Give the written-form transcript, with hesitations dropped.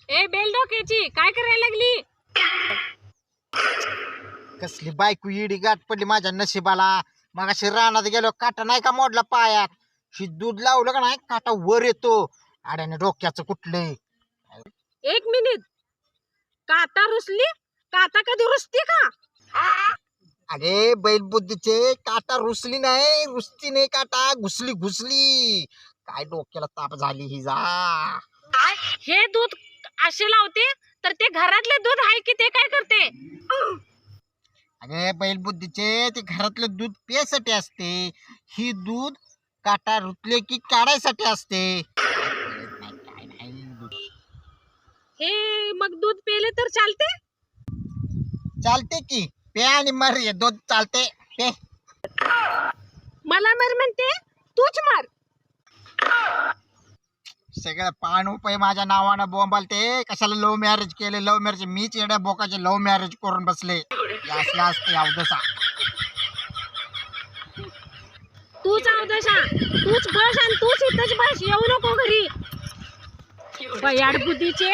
ए bell डोक्याची काय करायला लागली? कसली बायको इडी गाठ पडली माझ्या नशिबाला. मग अशी रानात गेलो काटा नाही का मोडला पायात. शी दूध लावलं का नाही काटा वर येतो. आड्याने डोक्याचं कुठले. एक मिनिट, काता रुसली? काता कधी रुसती का? अरे बैल बुद्धीचे काटा रुसली नाही, रुसती नाही काटा, घुसली घुसली. काय डोक्याला ताप झाली ही जा. हे दूध असे लावते तर ते घरातले दूध आहे की ते काय करते? अगे बैल बुद्धीचे ते घरातलं दूध प्यायसाठी असते. ही दूध काटा रुतले की काढायसाठी असते. काय नाही दूध. हे मग दूध पेले तर चालते? चालते की पे आणि मर. हे दूध चालते पे. मला मर म्हणते, तूच मार. सगळं पान उपाय माझ्या नावानं बोंबालते. कशाला लव्ह मॅरेज केले? लव्ह मॅरेज मीच येड्या बोकाचे लव्ह मॅरेज करून बसले. असले असते अवदसा. तूच अवदशा, तूच बस आणि तूच इथंच बस, येऊ नको घरी. बयाड बुद्धीचे.